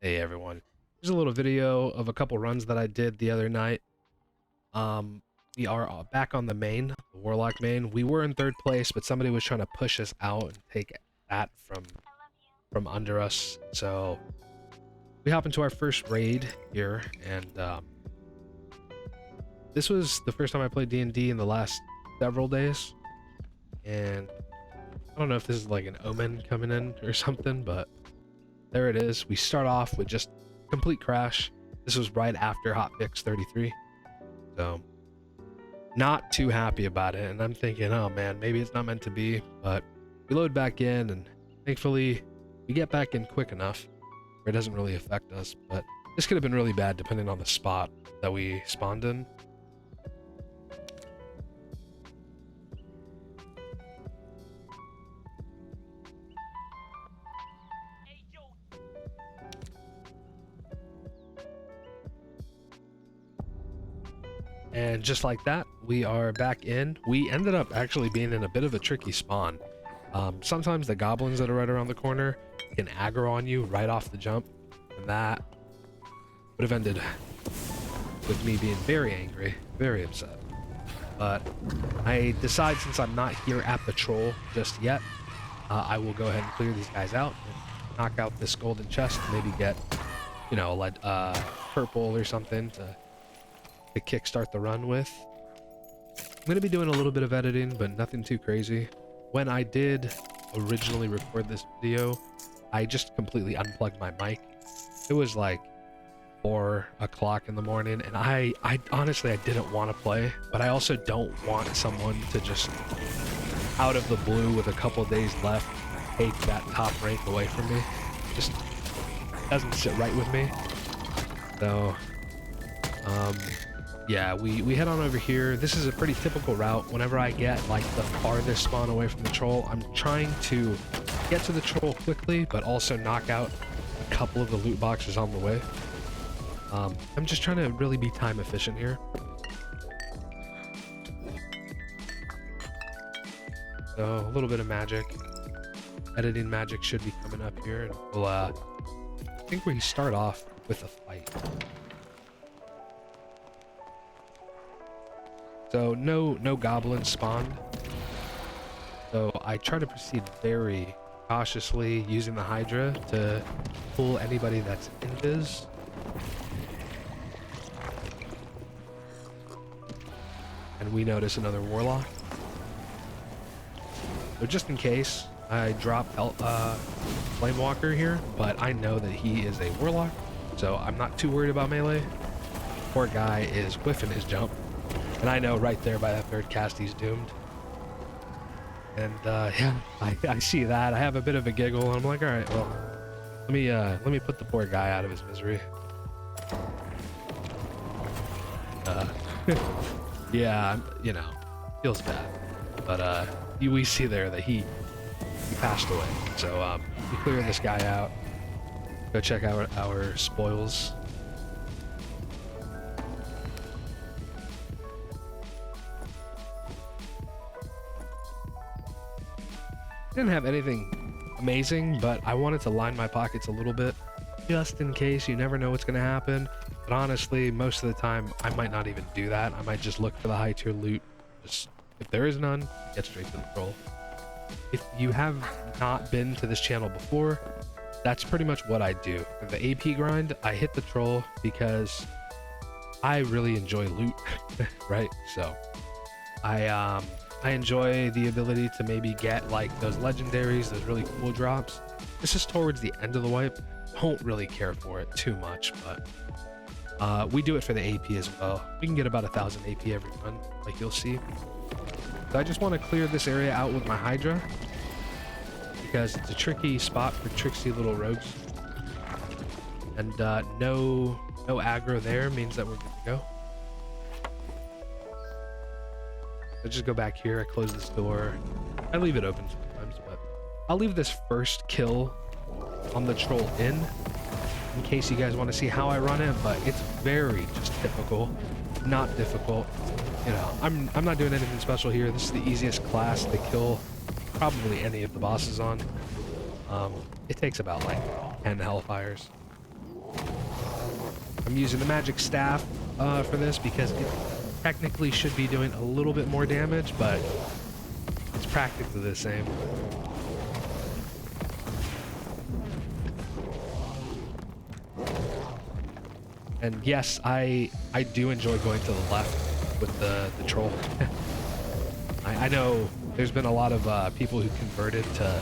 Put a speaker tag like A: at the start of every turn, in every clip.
A: Hey everyone, here's a little video of a couple runs that I did the other night. We are back on the main, the Warlock main. We were in third place, but somebody was trying to push us out and take that from under us. So we hop into our first raid here, and this was the first time I played D&D in the last several days. And I don't know if this is like an omen coming in or something, but there it is. We start off with just complete crash. This was right after hotfix 33. So not too happy about it. And I'm thinking, oh man, maybe it's not meant to be. But we load back in, and thankfully we get back in quick enough where it doesn't really affect us. But this could have been really bad depending on the spot that we spawned in. And just like that, we are back in. We ended up actually being in a bit of a tricky spawn. Sometimes the goblins that are right around the corner can aggro on you right off the jump, and that would have ended with me being very angry, very upset. But I decide, since I'm not here at the troll just yet, I will go ahead and clear these guys out and knock out this golden chest, maybe get, you know, like purple or something to kickstart the run with. I'm going to be doing a little bit of editing, but nothing too crazy. When I did originally record this video, I just completely unplugged my mic. It was like 4 o'clock in the morning, and I honestly, I didn't want to play, but I also don't want someone to just out of the blue with a couple days left take that top rank away from me. It just doesn't sit right with me. So yeah, we head on over here. This is a pretty typical route. Whenever I get like the farthest spawn away from the troll, I'm trying to get to the troll quickly, but also knock out a couple of the loot boxes on the way. I'm just trying to really be time efficient here. So a little bit of magic. Editing magic should be coming up here, and we'll I think we start off with a fight. So no goblins spawned. So I try to proceed very cautiously using the Hydra to pull anybody that's invis. And we notice another Warlock. So just in case, I drop Flamewalker here, but I know that he is a Warlock, so I'm not too worried about melee. Poor guy is whiffing his jump. And I know right there by that third cast he's doomed. And yeah, I see that. I have a bit of a giggle, and I'm like, all right, well, let me put the poor guy out of his misery. Yeah, you know, feels bad, but we see there that he passed away. So we clear this guy out. Go check out our spoils. Didn't have anything amazing, but I wanted to line my pockets a little bit just in case. You never know what's going to happen. But honestly, most of the time I might not even do that. I might just look for the high tier loot. Just if there is none, get straight to the troll. If you have not been to this channel before, that's pretty much what I do. For the AP grind, I hit the troll because I really enjoy loot, right? So I enjoy the ability to maybe get like those legendaries, those really cool drops. This is towards the end of the wipe. Don't really care for it too much, but we do it for the AP as well. We can get about 1,000 AP every run, like you'll see. So I just want to clear this area out with my Hydra because it's a tricky spot for tricksy little rogues. And no aggro there means that we're good to go. I just go back here, I close this door. I leave it open sometimes, but I'll leave this first kill on the troll in case you guys want to see how I run it, but it's very just typical, not difficult. You know, I'm not doing anything special here. This is the easiest class to kill probably any of the bosses on. It takes about like 10 hellfires. I'm using the magic staff for this because it technically should be doing a little bit more damage, but it's practically the same. And yes, I do enjoy going to the left with the troll. I know there's been a lot of people who converted to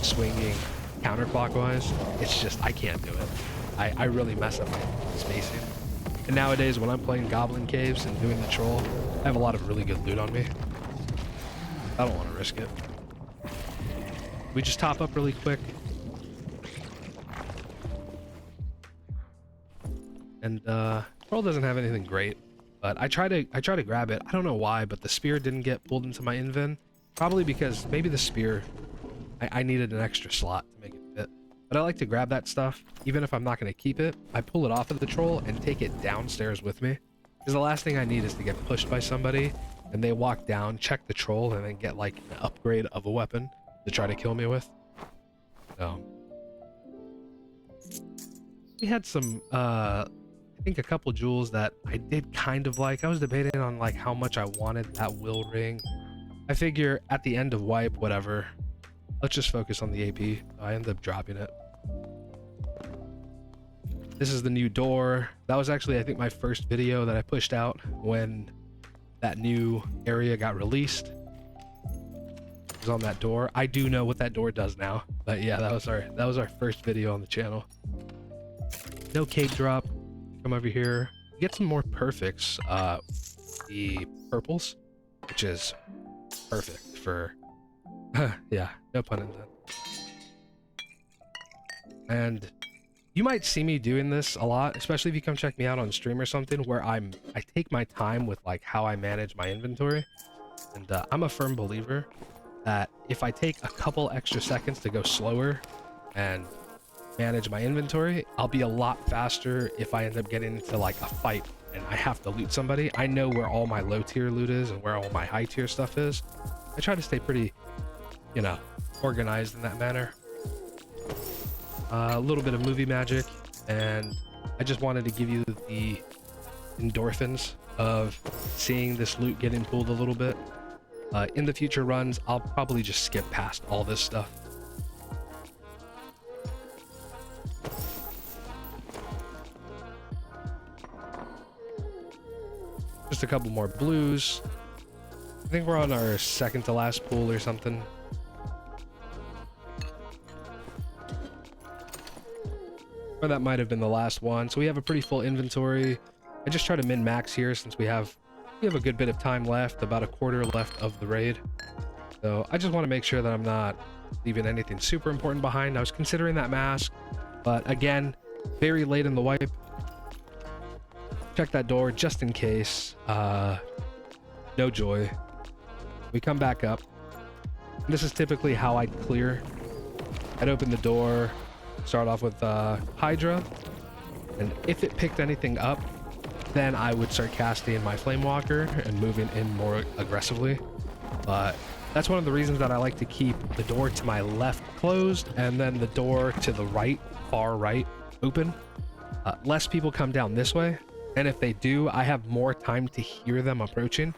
A: swinging counterclockwise. It's just, I can't do it. I really mess up my spacing. And nowadays, when I'm playing Goblin Caves and doing the troll, I have a lot of really good loot on me. I don't want to risk it. We just top up really quick. And troll doesn't have anything great, but I try to grab it. I don't know why, but the spear didn't get pulled into my invin. Probably because maybe the spear, I needed an extra slot to make it fit. But I like to grab that stuff, even if I'm not going to keep it. I pull it off of the troll and take it downstairs with me. Because the last thing I need is to get pushed by somebody, and they walk down, check the troll, and then get like an upgrade of a weapon to try to kill me with. So we had some, I think a couple jewels that I did kind of like. I was debating on like how much I wanted that will ring. I figure at the end of wipe, whatever, let's just focus on the AP. I ended up dropping it. This is the new door. That was actually, I think, my first video that I pushed out when that new area got released. It was on that door. I do know what that door does now, but yeah, that was our first video on the channel. No cake drop. Come over here. Get some more perfects. The purples, which is perfect for yeah, no pun intended. And you might see me doing this a lot, especially if you come check me out on stream or something, where I take my time with like how I manage my inventory. And I'm a firm believer that if I take a couple extra seconds to go slower and manage my inventory, I'll be a lot faster if I end up getting into like a fight and I have to loot somebody. I know where all my low tier loot is and where all my high tier stuff is. I try to stay pretty, you know, organized in that manner. A little bit of movie magic, and I just wanted to give you the endorphins of seeing this loot getting pulled a little bit. In the future runs, I'll probably just skip past all this stuff. Just a couple more blues. I think we're on our second to last pool or something. Or that might have been the last one. So we have a pretty full inventory. I just try to min-max here since we have a good bit of time left, about a quarter left of the raid. So I just want to make sure that I'm not leaving anything super important behind. I was considering that mask, but again, very late in the wipe. Check that door just in case. No joy. We come back up. This is typically how I'd clear. I'd open the door, start off with Hydra, and if it picked anything up, then I would start casting my Flame Walker and moving in more aggressively. But that's one of the reasons that I like to keep the door to my left closed and then the door to the right, far right, open. Less people come down this way, and if they do, I have more time to hear them approaching.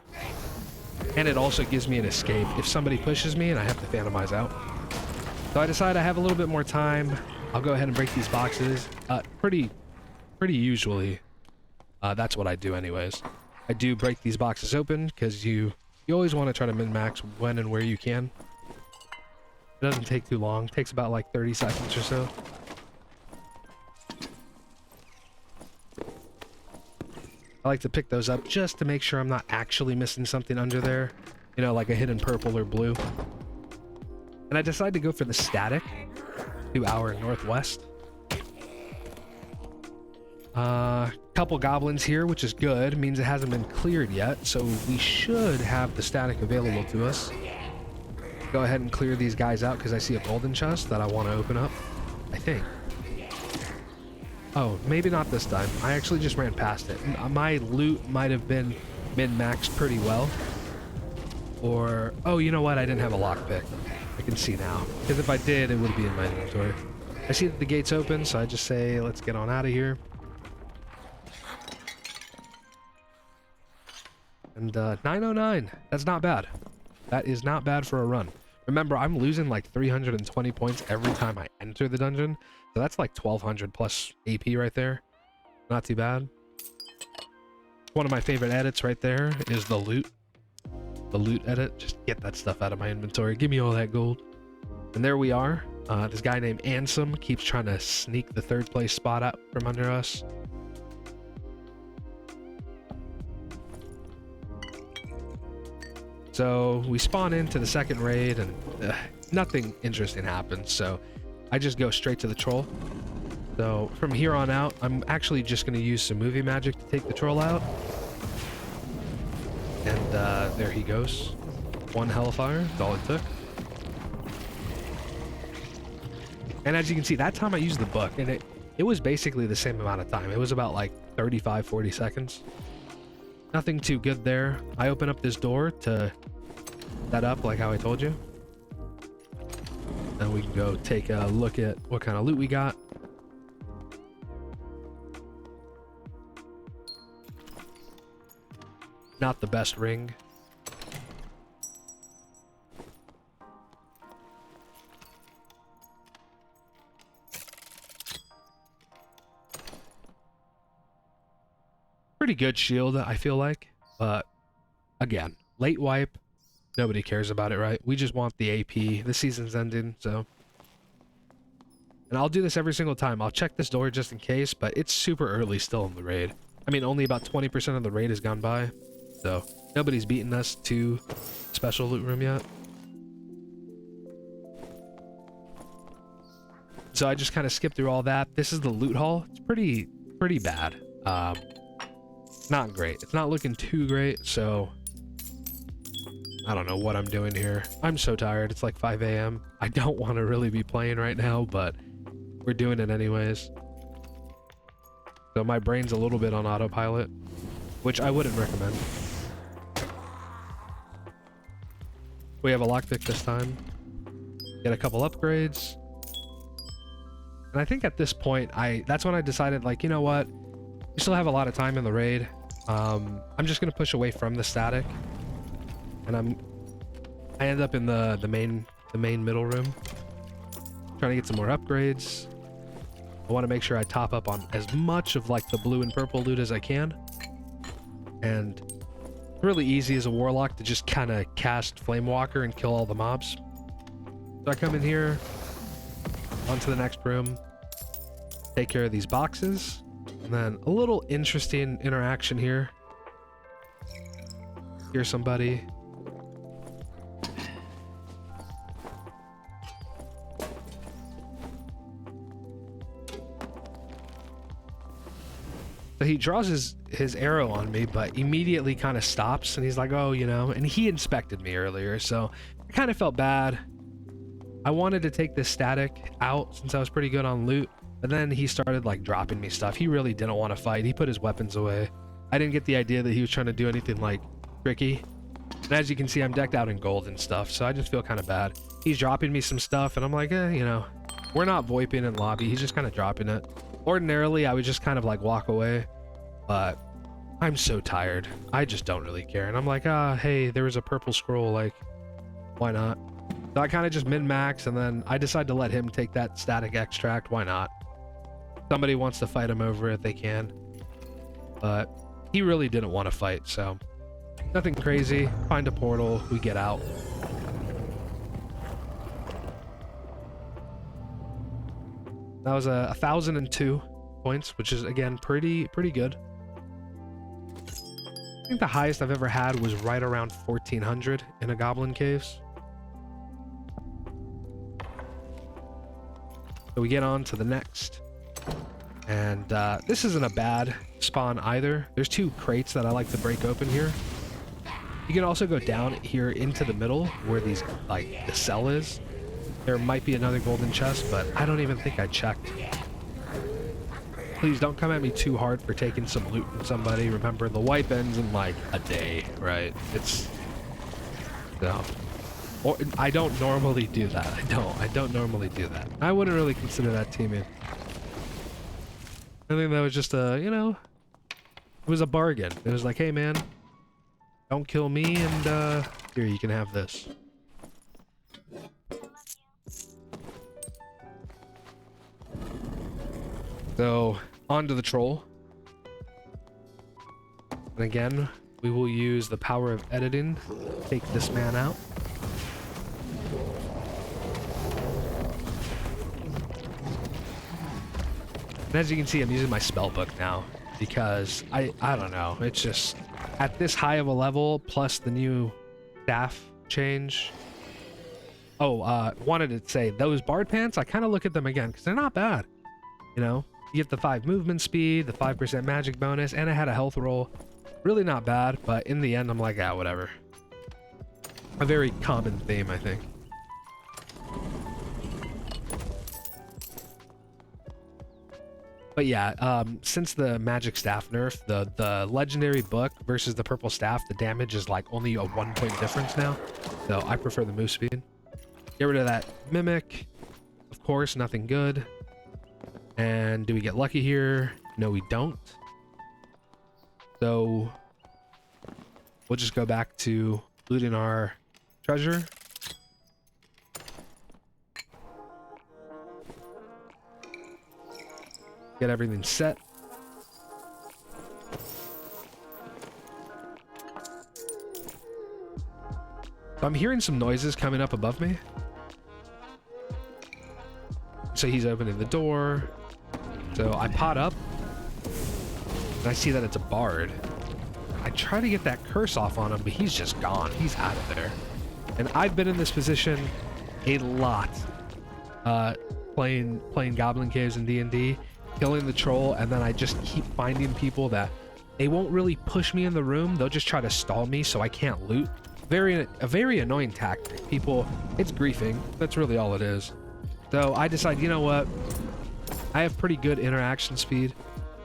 A: And it also gives me an escape if somebody pushes me and I have to phantomize out. So I decide I have a little bit more time. I'll go ahead and break these boxes. Pretty usually, that's what I do anyways. I do break these boxes open because you always want to try to min-max when and where you can. It doesn't take too long. It takes about like 30 seconds or so. I like to pick those up just to make sure I'm not actually missing something under there. You know, like a hidden purple or blue. And I decided to go for the static to our northwest. Couple goblins here, which is good. It means it hasn't been cleared yet, so we should have the static available to us. Go ahead and clear these guys out because I see a golden chest that I want to open up, I think. Oh, maybe not this time. I actually just ran past it. My loot might have been min-maxed pretty well. Or, oh, you know what? I didn't have a lockpick. I can see now. Because if I did, it would be in my inventory. I see that the gate's open, so I just say, let's get on out of here. And 909. That's not bad. That is not bad for a run. Remember, I'm losing like 320 points every time I enter the dungeon. So that's like 1200 plus AP right there. Not too bad. One of my favorite edits right there is the loot. The loot edit. Just get that stuff out of my inventory. Give me all that gold. And there we are. This guy named Ansem keeps trying to sneak the 3rd place spot out from under us. So we spawn into the 2nd raid and nothing interesting happens. So I just go straight to the troll. So from here on out, I'm actually just going to use some movie magic to take the troll out. And there he goes. 1 hellfire, that's all it took. And as you can see, that time I used the book, and it was basically the same amount of time. It was about like 35, 40 seconds. Nothing too good there. I open up this door to set up like how I told you. Then we can go take a look at what kind of loot we got. Not the best ring. Pretty good shield, I feel like, but again, late wipe, nobody cares about it, right? We just want the AP. The season's ending, so. And I'll do this every single time. I'll check this door just in case, but it's super early still in the raid. I mean, only about 20% of the raid has gone by, so nobody's beaten us to special loot room yet. So I just kind of skipped through all that. This is the loot hall. It's pretty bad. Not great. It's not looking too great, so I don't know what I'm doing here. I'm so tired. It's like 5 a.m. I don't want to really be playing right now, but we're doing it anyways. So my brain's a little bit on autopilot, which I wouldn't recommend. We have a lockpick this time. Get a couple upgrades. And I think at this point, that's when I decided, like, you know what? We still have a lot of time in the raid. I'm just gonna push away from the static, and I end up in the main middle room, trying to get some more upgrades. I want to make sure I top up on as much of like the blue and purple loot as I can, and it's really easy as a warlock to just kind of cast Flame Walker and kill all the mobs. So I come in here, onto the next room, take care of these boxes. And then a little interesting interaction here. Here's somebody. So he draws his arrow on me, but immediately kind of stops, and he's like, oh, you know, and he inspected me earlier, so I kind of felt bad. I wanted to take this static out since I was pretty good on loot. But then he started like dropping me stuff. He really didn't want to fight. He put his weapons away. I didn't get the idea that he was trying to do anything like tricky. And as you can see, I'm decked out in gold and stuff, so I just feel kind of bad. He's dropping me some stuff, and I'm like, you know, we're not VoIPing in lobby. He's just kind of dropping it. Ordinarily, I would just kind of like walk away, but I'm so tired. I just don't really care. And I'm like, hey, there was a purple scroll. Like, why not? So I kind of just min-max, and then I decide to let him take that static extract. Why not? Somebody wants to fight him over it, they can. But he really didn't want to fight, so nothing crazy. Find a portal, we get out. That was 1,002 points, which is again pretty good. I think the highest I've ever had was right around 1,400 in a goblin caves. So we get on to the next. And this isn't a bad spawn either. There's 2 crates that I like to break open here. You can also go down here into the middle where these, like, the cell is. There might be another golden chest, but I don't even think I checked. Please don't come at me too hard for taking some loot from somebody. Remember, the wipe ends in like a day, right? It's no. Or I don't normally do that. I don't normally do that. I wouldn't really consider that teaming. I think that was just a, you know, it was a bargain. It was like, hey man, Don't kill me, and here, you can have this. So, on to the troll. And again, we will use the power of editing to take this man out. And as you can see, I'm using my spell book now because I don't know. It's just at this high of a level plus the new staff change. Oh, wanted to say those bard pants, I kind of look at them again because they're not bad. You know, you get the 5 movement speed, the 5% magic bonus, and I had a health roll. Really not bad, but in the end, I'm like, ah, whatever. A very common theme, I think. But yeah, since the magic staff nerf, the legendary book versus the purple staff, the damage is like only a 1-point difference now. So I prefer the move speed. Get rid of that mimic. Of course, nothing good. And do we get lucky here? No, we don't. So we'll just go back to looting our treasure. Get everything set. So I'm hearing some noises coming up above me. So he's opening the door. So I pot up. And I see that it's a bard. I try to get that curse off on him, but he's just gone. He's out of there. And I've been in this position a lot. Playing Goblin Caves in D&D. Killing the troll, and then I just keep finding people that they won't really push me in the room. They'll just try to stall me so I can't loot. A very annoying tactic. People, it's griefing. That's really all it is. So I decide, you know what? I have pretty good interaction speed.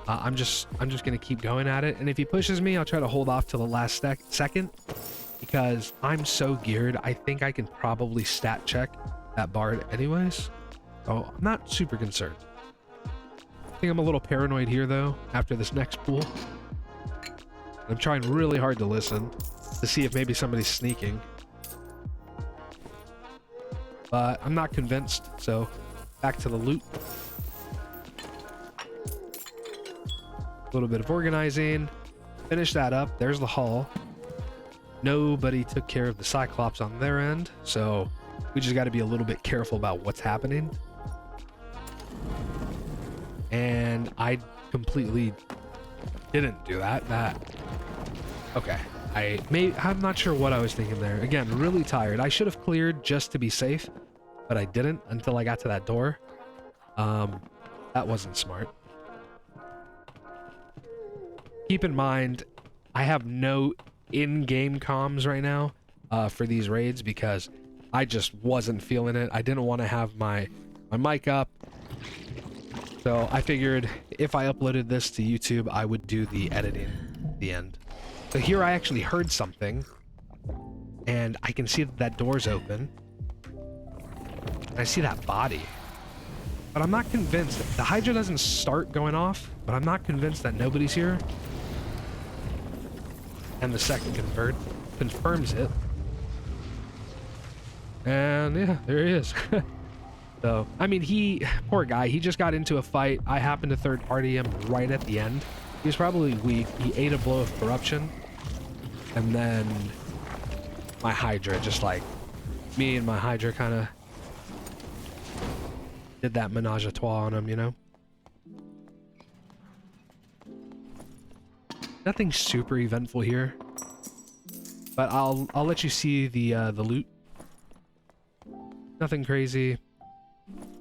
A: I'm just gonna keep going at it. And if he pushes me, I'll try to hold off till the last second because I'm so geared. I think I can probably stat check that bard anyways. So I'm not super concerned. I think I'm a little paranoid here though after this next pool. I'm trying really hard to listen to see if maybe somebody's sneaking, but I'm not convinced. So back to the loot. A little bit of organizing, finish that up. There's the hall. Nobody took care of the Cyclops on their end, so we just got to be a little bit careful about what's happening. And I completely didn't do that. Okay. I'm not sure what I was thinking there. Again, really tired. I should have cleared just to be safe, but I didn't until I got to that door. That wasn't smart. Keep in mind, I have no in-game comms right now for these raids because I just wasn't feeling it. I didn't want to have my mic up. So I figured if I uploaded this to YouTube, I would do the editing at the end. So here I actually heard something, and I can see that that door's open. And I see that body. But I'm not convinced. The Hydra doesn't start going off, but I'm not convinced that nobody's here. And the second confirms it. And yeah, there he is. So, I mean, poor guy, he just got into a fight. I happened to third party him right at the end. He was probably weak. He ate a blow of corruption. And then my Hydra, just like me and my Hydra kind of did that menage a trois on him, you know? Nothing super eventful here. But I'll let you see the loot. Nothing crazy.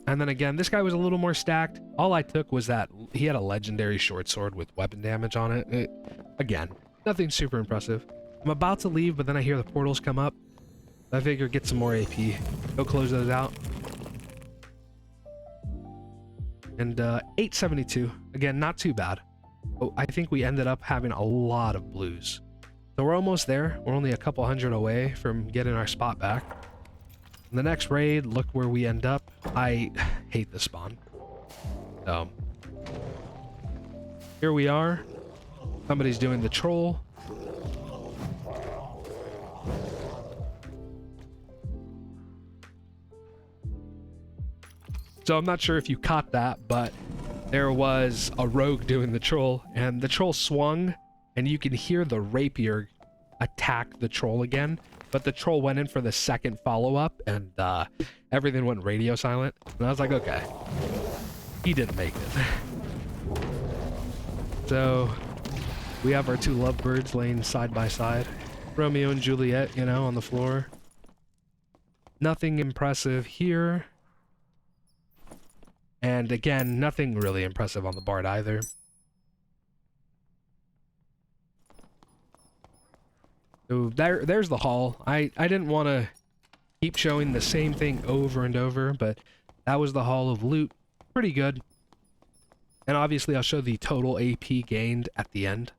A: And then again, this guy was a little more stacked. All I took was that he had a legendary short sword with weapon damage on it. Again, nothing super impressive. I'm about to leave, but then I hear the portals come up. I figure get some more AP. Go close those out. And 872. Again, not too bad. Oh, I think we ended up having a lot of blues. So we're almost there. We're only a couple hundred away from getting our spot back. In the next raid, look where we end up. I hate the spawn. So here we are. Somebody's doing the troll. So I'm not sure if you caught that, but there was a rogue doing the troll, and the troll swung, and you can hear the rapier attack the troll again, but the troll went in for the second follow-up, and everything went radio silent, and I was like, okay, he didn't make it. So we have our two lovebirds laying side by side, Romeo and Juliet, you know, on the floor. Nothing impressive here. And again, nothing really impressive on the Bard either. So there's the haul. I didn't want to keep showing the same thing over and over, but that was the haul of loot. Pretty good. And obviously I'll show the total AP gained at the end.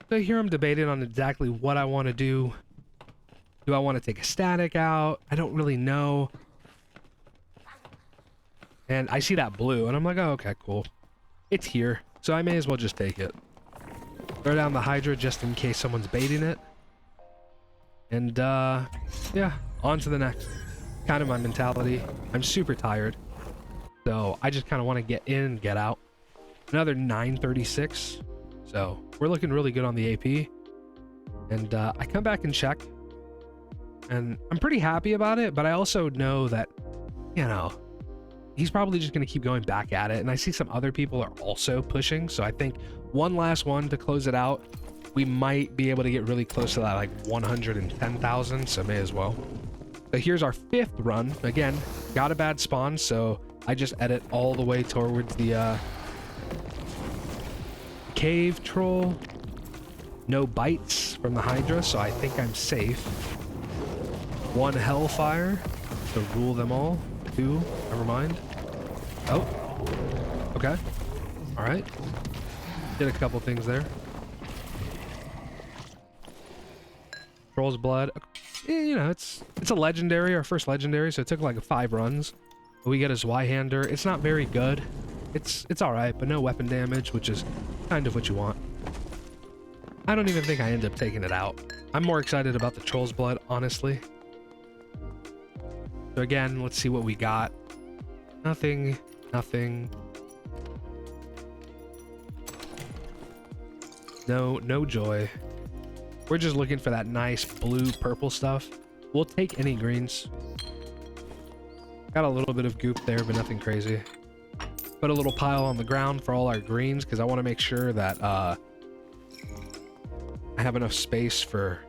A: So here I'm debating on exactly what I want to do. Do I want to take a static out? I don't really know. And I see that blue, and I'm like, oh, okay, cool. It's here, so I may as well just take it. Throw down the Hydra just in case someone's baiting it. And, yeah, on to the next. Kind of my mentality. I'm super tired. So I just kind of want to get in and get out. Another 936. So we're looking really good on the AP. And I come back and check. And I'm pretty happy about it, but I also know that, you know, he's probably just going to keep going back at it. And I see some other people are also pushing. So I think one last one to close it out. We might be able to get really close to that, like 110,000. So may as well. So here's our 5th run. Again, got a bad spawn. So I just edit all the way towards the cave troll. No bites from the Hydra. So I think I'm safe. 1 Hellfire to rule them all. 2, never mind. Oh, okay. All right. Did a couple things there. Troll's Blood. You know, it's a legendary, our first legendary, so it took like 5 runs. But we get a Zweihander. It's not very good. It's all right, but no weapon damage, which is kind of what you want. I don't even think I end up taking it out. I'm more excited about the Troll's Blood, honestly. So again, let's see what we got. Nothing, nothing. No joy. We're just looking for that nice blue purple stuff. We'll take any greens. Got a little bit of goop there, but nothing crazy. Put a little pile on the ground for all our greens because I want to make sure that I have enough space for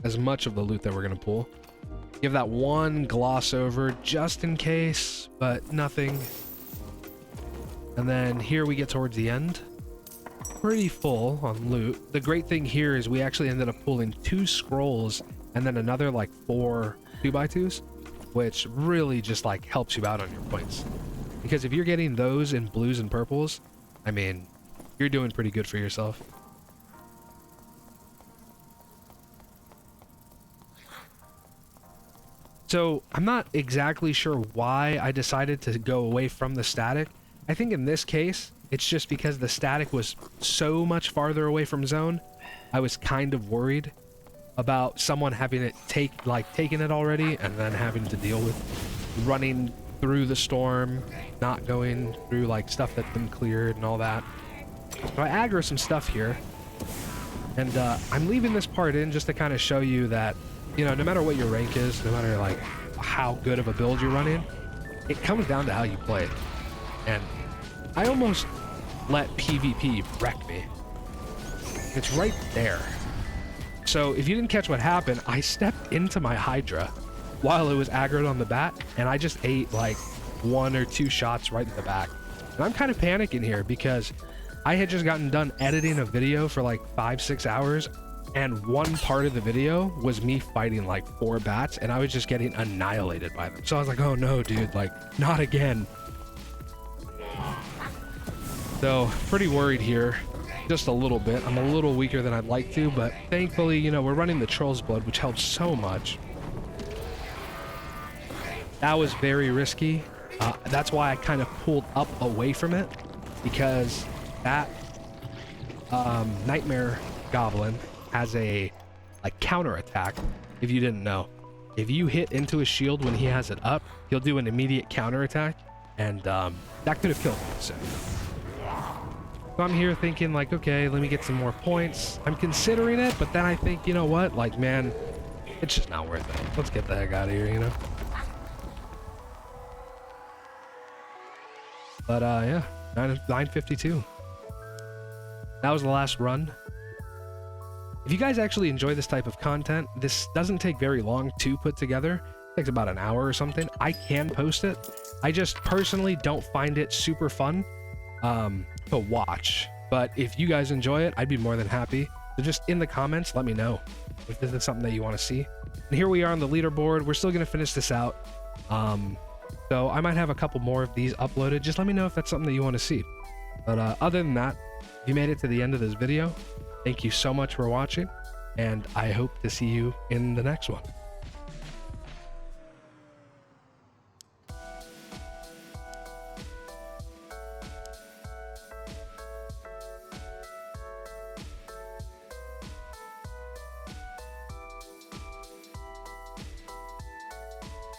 A: as much of the loot that we're going to pull. Give that one gloss over just in case, but nothing. And then here we get towards the end. Pretty full on loot. The great thing here is we actually ended up pulling 2 scrolls and then another like 4 2x2s, which really just like helps you out on your points. Because if you're getting those in blues and purples, I mean, you're doing pretty good for yourself. So I'm not exactly sure why I decided to go away from the static. I think in this case, it's just because the static was so much farther away from zone. I was kind of worried about someone having it taken it already and then having to deal with running through the storm, not going through like stuff that's been cleared and all that. So I aggro some stuff here. And I'm leaving this part in just to kind of show you that, you know, no matter what your rank is, no matter like how good of a build you're running, it comes down to how you play. And I almost let PvP wreck me. It's right there. So if you didn't catch what happened, I stepped into my Hydra while it was aggroed on the bat, and I just ate like 1 or 2 shots right in the back. And I'm kind of panicking here because I had just gotten done editing a video for like 5-6 hours, and one part of the video was me fighting like 4 bats, and I was just getting annihilated by them. So I was like, oh no, dude, like, not again. So, pretty worried here. Just a little bit. I'm a little weaker than I'd like to, but thankfully, you know, we're running the Troll's Blood, which helps so much. That was very risky. That's why I kind of pulled up away from it, because that Nightmare Goblin has a counter attack, if you didn't know. if you hit into his shield when he has it up, he'll do an immediate counterattack, and that could have killed me. So I'm here thinking like, okay, let me get some more points. I'm considering it, but then I think, you know what? Like, man, it's just not worth it. Let's get the heck out of here, you know? But yeah, 952. That was the last run. If you guys actually enjoy this type of content, this doesn't take very long to put together. It takes about an hour or something. I can post it. I just personally don't find it super fun to watch. But if you guys enjoy it, I'd be more than happy. So just in the comments, let me know if this is something that you want to see. And here we are on the leaderboard. We're still going to finish this out. So I might have a couple more of these uploaded. Just let me know if that's something that you want to see. But other than that, if you made it to the end of this video, thank you so much for watching, and I hope to see you in the next one.